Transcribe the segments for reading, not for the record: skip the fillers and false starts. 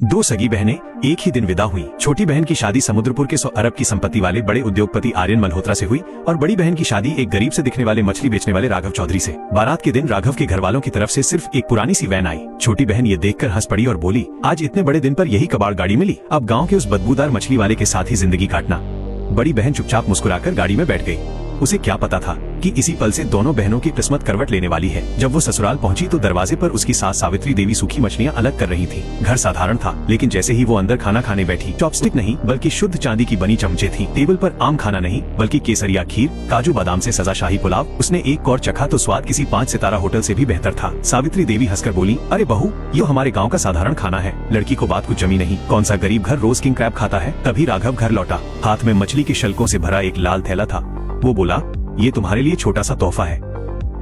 दो सगी बहनें एक ही दिन विदा हुई। छोटी बहन की शादी समुद्रपुर के 100 अरब की संपत्ति वाले बड़े उद्योगपति आर्यन मल्होत्रा से हुई और बड़ी बहन की शादी एक गरीब से दिखने वाले मछली बेचने वाले राघव चौधरी से। बारात के दिन राघव के घर वालों की तरफ से सिर्फ एक पुरानी सी वैन आई। छोटी बहन ये देखकर हंस पड़ी और बोली, आज इतने बड़े दिन पर यही कबाड़ गाड़ी मिली, अब गाँव के उस बदबूदार मछली वाले के साथ ही जिंदगी काटना। बड़ी बहन चुपचाप मुस्कुराकर गाड़ी में बैठ गई। उसे क्या पता था कि इसी पल से दोनों बहनों की किस्मत करवट लेने वाली है। जब वो ससुराल पहुंची तो दरवाजे पर उसकी सास सावित्री देवी सूखी मछलियां अलग कर रही थी। घर साधारण था, लेकिन जैसे ही वो अंदर खाना खाने बैठी, चॉपस्टिक नहीं बल्कि शुद्ध चांदी की बनी चमचे थी। टेबल पर आम खाना नहीं बल्कि केसरिया खीर, काजू बादाम से सजा शाही पुलाव। उसने एक कौर चखा तो स्वाद किसी 5 सितारा होटल से भी बेहतर था। सावित्री देवी हंसकर बोली, अरे बहू, ये हमारे गाँव का साधारण खाना है। लड़की को बात कुछ जमी नहीं, कौन सा गरीब घर रोज किंग क्रैब खाता है। तभी राघव घर लौटा, हाथ में मछली के शल्कों से भरा एक लाल थैला था। वो बोला, ये तुम्हारे लिए छोटा सा तोहफा है।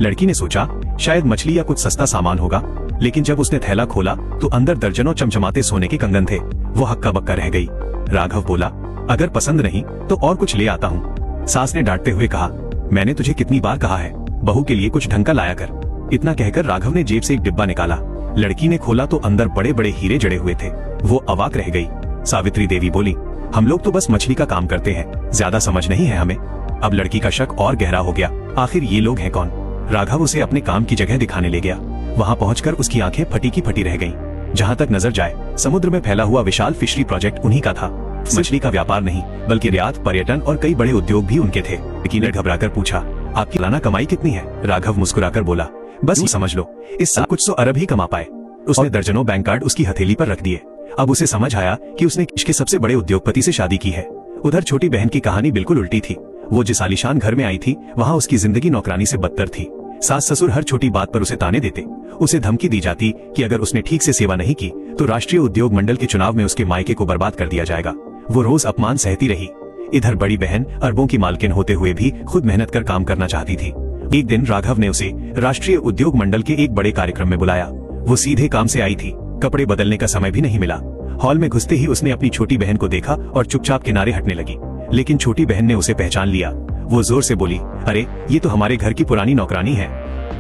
लड़की ने सोचा शायद मछली या कुछ सस्ता सामान होगा, लेकिन जब उसने थैला खोला तो अंदर दर्जनों चमचमाते सोने के कंगन थे। वो हक्का बक्का रह गई। राघव बोला, अगर पसंद नहीं तो और कुछ ले आता हूँ। सास ने डांटते हुए कहा, मैंने तुझे कितनी बार कहा है, बहू के लिए कुछ ढंग का लाया कर। इतना कहकर राघव ने जेब से एक डिब्बा निकाला। लड़की ने खोला तो अंदर बड़े बड़े हीरे जड़े हुए थे। वो अवाक रह गई। सावित्री देवी बोली, हम लोग तो बस मछली का काम करते हैं, ज्यादा समझ नहीं है हमें। अब लड़की का शक और गहरा हो गया, आखिर ये लोग हैं कौन। राघव उसे अपने काम की जगह दिखाने ले गया। वहाँ पहुंचकर उसकी आंखें फटी की फटी रह गईं। जहाँ तक नजर जाए समुद्र में फैला हुआ विशाल फिशरी प्रोजेक्ट उन्हीं का था। मछली का व्यापार नहीं बल्कि निर्यात, पर्यटन और कई बड़े उद्योग भी उनके थे। लड़की ने घबराकर पूछा, आपकी सालाना कमाई कितनी है। राघव मुस्कुराकर बोला, बस समझ लो, इस साल कुछ 100 अरब ही कमा पाए। उसने दर्जनों बैंक कार्ड उसकी हथेली पर रख दिए। अब उसे समझ आया कि उसने इसके सबसे बड़े उद्योगपति से शादी की है। उधर छोटी बहन की कहानी बिल्कुल उल्टी थी। वो जिस आलीशान घर में आई थी, वहाँ उसकी जिंदगी नौकरानी से बदतर थी। सास ससुर हर छोटी बात पर उसे ताने देते। उसे धमकी दी जाती कि अगर उसने ठीक से सेवा नहीं की तो राष्ट्रीय उद्योग मंडल के चुनाव में उसके मायके को बर्बाद कर दिया जाएगा। वो रोज अपमान सहती रही। इधर बड़ी बहन अरबों की मालकिन होते हुए भी खुद मेहनत कर काम करना चाहती थी। एक दिन राघव ने उसे राष्ट्रीय उद्योग मंडल के एक बड़े कार्यक्रम में बुलाया। वो सीधे काम से आई थी, कपड़े बदलने का समय भी नहीं मिला। हॉल में घुसते ही उसने अपनी छोटी बहन को देखा और चुपचाप किनारे हटने लगी, लेकिन छोटी बहन ने उसे पहचान लिया। वो जोर से बोली, अरे ये तो हमारे घर की पुरानी नौकरानी है।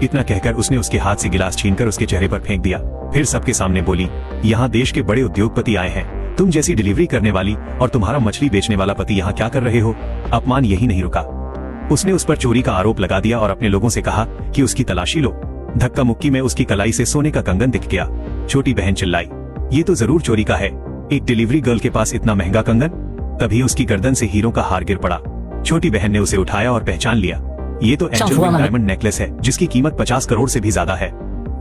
इतना कहकर उसने उसके हाथ से गिलास छीनकर उसके चेहरे पर फेंक दिया। फिर सबके सामने बोली, यहाँ देश के बड़े उद्योगपति आए हैं, तुम जैसी डिलीवरी करने वाली और तुम्हारा मछली बेचने वाला पति यहाँ क्या कर रहे हो। अपमान यही नहीं रुका, उसने उस पर चोरी का आरोप लगा दिया और अपने लोगों से कहा कि उसकी तलाशी लो। धक्का मुक्की में उसकी कलाई से सोने का कंगन दिख गया। छोटी बहन चिल्लाई, ये तो जरूर चोरी का है, एक डिलीवरी गर्ल के पास इतना महंगा कंगन। तभी उसकी गर्दन से हीरों का हार गिर पड़ा। छोटी बहन ने उसे उठाया और पहचान लिया, ये तो एंजल विंग डायमंड नेकलेस है, जिसकी कीमत 50 करोड़ से भी ज्यादा है।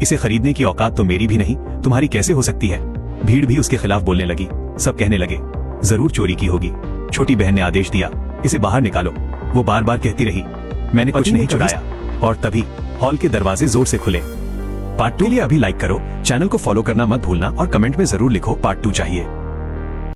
इसे खरीदने की औकात तो मेरी भी नहीं, तुम्हारी कैसे हो सकती है। भीड़ भी उसके खिलाफ बोलने लगी। सब कहने लगे, जरूर चोरी की होगी। छोटी बहन ने आदेश दिया, इसे बाहर निकालो। वो बार बार कहती रही, मैंने कुछ नहीं चुराया। और तभी हॉल के दरवाजे जोर से खुले। पार्ट 2 के लिए अभी लाइक करो, चैनल को फॉलो करना मत भूलना और कमेंट में जरूर लिखो पार्ट 2 चाहिए।